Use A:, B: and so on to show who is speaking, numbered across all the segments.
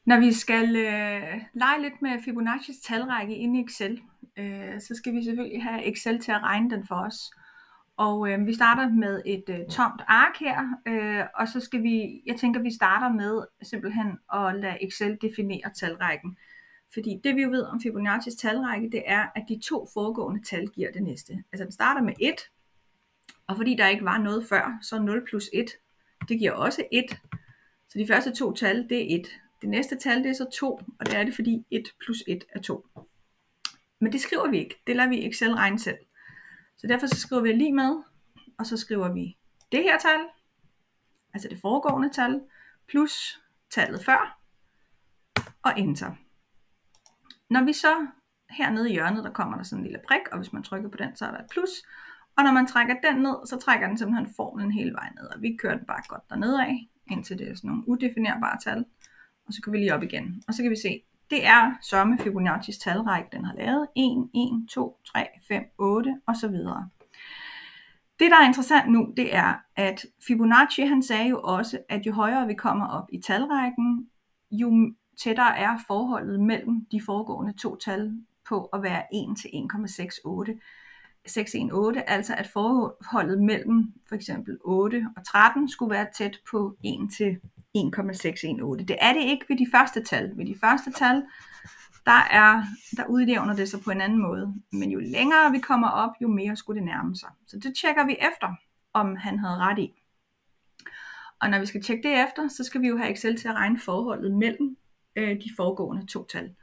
A: Når vi skal lege lidt med Fibonacci's talrække inde i Excel, så skal vi selvfølgelig have Excel til at regne den for os. Og vi starter med et tomt ark her, og så skal jeg tænker, vi starter med simpelthen at lade Excel definere talrækken. Fordi det vi jo ved om Fibonacci's talrække, det er, at de to foregående tal giver det næste. Altså den starter med 1, og fordi der ikke var noget før, så 0 plus 1, det giver også 1. Så de første to tal, det er 1. Det næste tal, det er så 2, og det er det, fordi 1 plus 1 er 2. Men det skriver vi ikke. Det lader vi Excel regne selv. Så derfor så skriver vi lige med, og så skriver vi det her tal, altså det foregående tal, plus tallet før, og enter. Når vi så hernede i hjørnet, der kommer der sådan en lille prik, og hvis man trykker på den, så er der et plus. Og når man trækker den ned, så trækker den simpelthen formlen hele vejen ned, og vi kører den bare godt dernede af, indtil det er sådan nogle udefinerbare tal. Og så kan vi lige op igen, og så kan vi se, det er sørme Fibonacci's talrække, den har lavet 1, 1, 2, 3, 5, 8 og så videre. Det der er interessant nu, det er, at Fibonacci han sagde jo også, at jo højere vi kommer op i talrækken, jo tættere er forholdet mellem de foregående to tal på at være 1 til 1,618, altså at forholdet mellem for eksempel 8 og 13 skulle være tæt på 1 til 1,618. Det er det ikke ved de første tal. Ved de første tal, der udjævner det sig på en anden måde. Men jo længere vi kommer op, jo mere skulle det nærme sig. Så det tjekker vi efter, om han havde ret i. Og når vi skal tjekke det efter, så skal vi jo have Excel til at regne forholdet mellem de foregående to tal.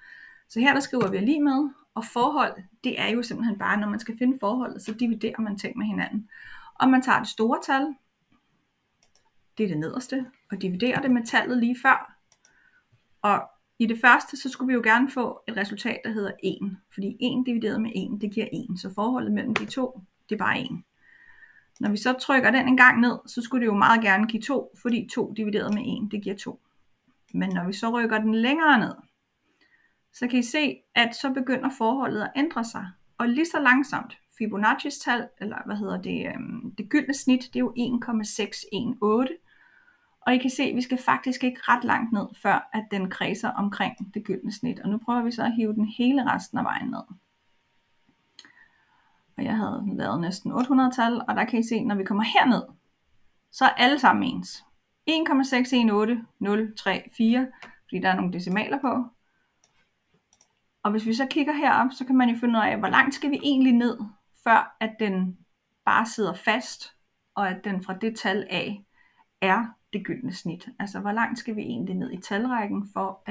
A: Så her der skriver vi lige med, og forhold, det er jo simpelthen bare, når man skal finde forholdet, så dividerer man ting med hinanden. Og man tager det store tal, det er det nederste, og dividerer det med tallet lige før. Og i det første, så skulle vi jo gerne få et resultat, der hedder 1. Fordi 1 divideret med 1, det giver 1. Så forholdet mellem de to, det er bare 1. Når vi så trykker den en gang ned, så skulle det jo meget gerne give 2, fordi 2 divideret med 1, det giver 2. Men når vi så rykker den længere ned, så kan I se, at så begynder forholdet at ændre sig. Og lige så langsomt, Fibonacci's tal, eller det gyldne snit, det er jo 1,618. Og I kan se, at vi skal faktisk ikke ret langt ned, før at den kredser omkring det gyldne snit. Og nu prøver vi så at hive den hele resten af vejen ned. Og jeg havde lavet næsten 800 tal, og der kan I se, når vi kommer herned, så er alle sammen ens. 1,618,034, fordi der er nogle decimaler på. Og hvis vi så kigger herop, så kan man jo finde ud af, hvor langt skal vi egentlig ned, før at den bare sidder fast, og at den fra det tal af er det gyldne snit. Altså hvor langt skal vi egentlig ned i talrækken, for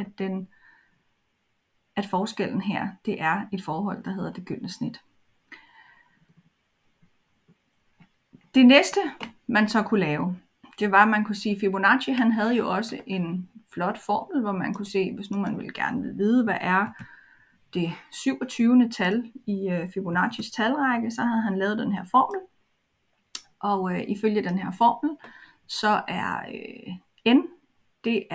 A: at forskellen her, det er et forhold, der hedder det gyldne snit. Det næste, man så kunne lave, det var, at man kunne sige, Fibonacci, han havde jo også en flot formel, hvor man kunne se, hvis nu man gerne vil vide, hvad er det 27. tal i Fibonacci's talrække, så havde han lavet den her formel. Og ifølge den her formel, så er n, det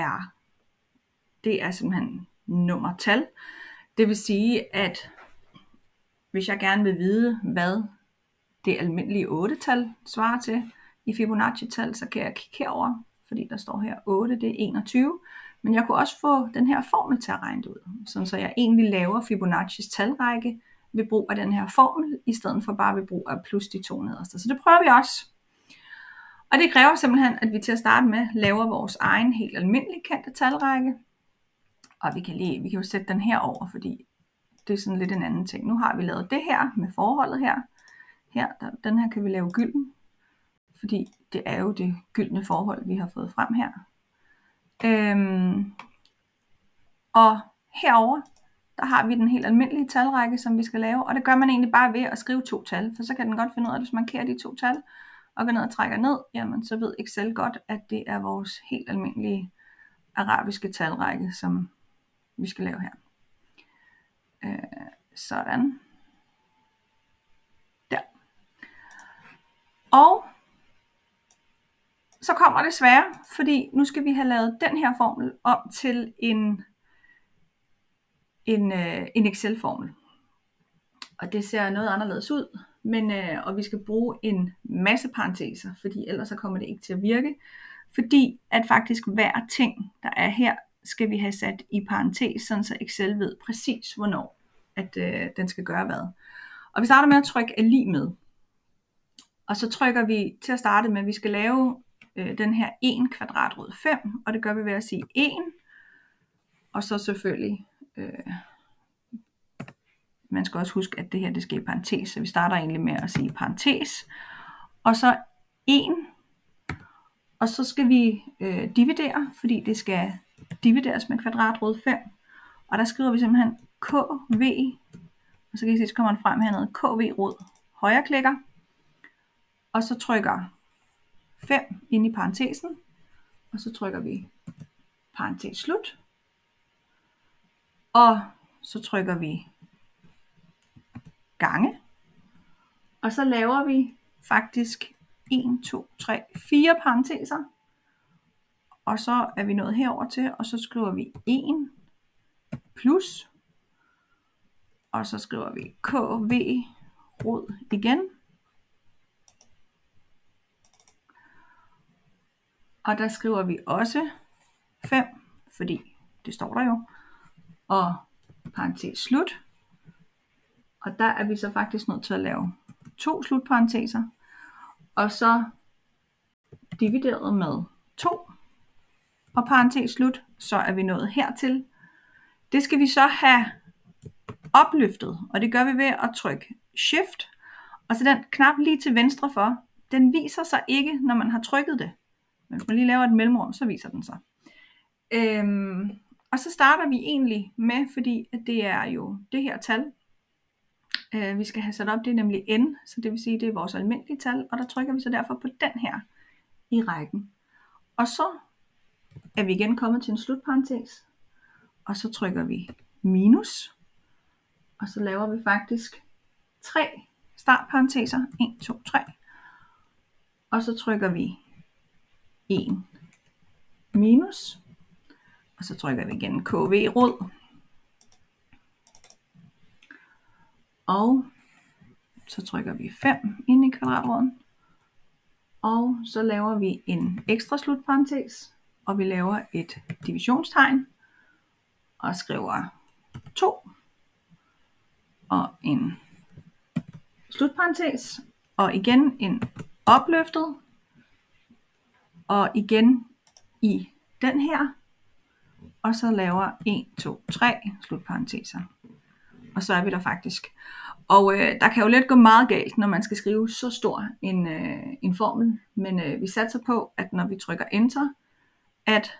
A: er simpelthen nummertal. Det vil sige, at hvis jeg gerne vil vide, hvad det almindelige 8-tal svarer til i Fibonacci-tal, så kan jeg kigge herover, fordi der står her 8, det er 21. Men jeg kunne også få den her formel til at regne det ud, sådan så jeg egentlig laver Fibonacci's talrække ved brug af den her formel, i stedet for bare ved brug af plus de to nederste. Så det prøver vi også. Og det kræver simpelthen, at vi til at starte med laver vores egen helt almindelige kendte talrække. Og vi kan jo sætte den her over, fordi det er sådan lidt en anden ting. Nu har vi lavet det her med forholdet her. Den her kan vi lave gylden, fordi det er jo det gyldne forhold, vi har fået frem her. Og herover der har vi den helt almindelige talrække, som vi skal lave. Og det gør man egentlig bare ved at skrive to tal, for så kan den godt finde ud af, at hvis man markerer de to tal, og går ned og trækker ned, jamen så ved Excel godt, at det er vores helt almindelige arabiske talrække, som vi skal lave her. Sådan. Der. Og så kommer det svære, fordi nu skal vi have lavet den her formel om til en Excel-formel. Og det ser noget anderledes ud, og vi skal bruge en masse parenteser, fordi ellers så kommer det ikke til at virke. Fordi at faktisk hver ting, der er her skal vi have sat i parentes, sådan så Excel ved præcis, hvornår at den skal gøre hvad. Og vi starter med at trykke er lig med. Og så trykker vi til at starte med, at vi skal lave den her 1 kvadratrod 5, og det gør vi ved at sige 1, og så selvfølgelig, man skal også huske, at det her det skal i parentes, så vi starter egentlig med at sige parentes, og så 1, og så skal vi dividere, fordi det skal divideres med kvadratrod 5, og der skriver vi simpelthen KV, og så kan I se, så kommer den frem hernede, KV-rod, højreklikker, og så trykker 5 ind i parentesen, og så trykker vi parentes slut, og så trykker vi gange, og så laver vi faktisk 1, 2, 3, 4 parenteser, og så er vi nået herover til, og så skriver vi 1 plus, og så skriver vi KV rod igen, og der skriver vi også 5, fordi det står der jo, og parentes slut, og der er vi så faktisk nødt til at lave 2 slutparenteser, og så divideret med 2, og parentes slut, så er vi nået hertil. Det skal vi så have opløftet, og det gør vi ved at trykke Shift, og så den knap lige til venstre for, den viser sig ikke, når man har trykket det. Men hvis man lige laver et mellemrum, så viser den sig. Og så starter vi egentlig med, fordi det er jo det her tal, vi skal have sat op, det er nemlig n, så det vil sige, det er vores almindelige tal, og der trykker vi så derfor på den her i rækken. Og så er vi igen kommet til en slutparentes, og så trykker vi minus, og så laver vi faktisk 3 startparenteser, 1, 2, 3, og så trykker vi 1 minus, og så trykker vi igen KV-rod, og så trykker vi 5 ind i kvadratroden, og så laver vi en ekstra slutparentes, og vi laver et divisionstegn, og skriver 2, og en slutparentes, og igen en opløftet, og igen i den her, og så laver 1, 2, 3 slutparenteser. Og så er vi der faktisk. Og der kan jo let gå meget galt, når man skal skrive så stor en formel, men vi satser på, at når vi trykker Enter, at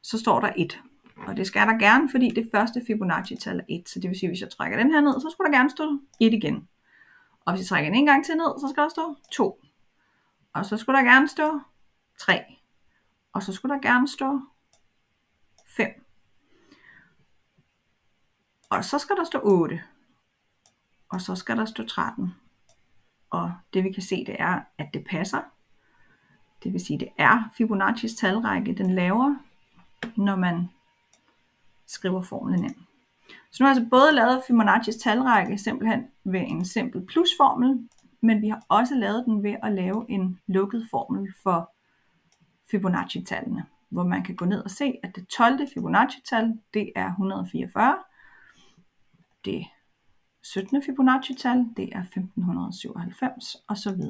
A: så står der 1. Og det skal der gerne, fordi det første Fibonacci-tal er 1. Så det vil sige, at hvis jeg trækker den her ned, så skulle der gerne stå 1 igen. Og hvis jeg trækker den en gang til ned, så skal der stå 2. Og så skulle der gerne stå 3. Og så skulle der gerne stå 5. Og så skal der stå 8. Og så skal der stå 13. Og det vi kan se, det er, at det passer. Det vil sige, det er Fibonaccis talrække, den laver, når man skriver formlen ind. Så nu har jeg altså både lavet Fibonaccis talrække simpelthen ved en simpel plusformel, men vi har også lavet den ved at lave en lukket formel for Fibonacci-tallene, hvor man kan gå ned og se, at det 12. Fibonacci-tal, det er 144. Det 17. Fibonacci-tal, det er 1597 osv.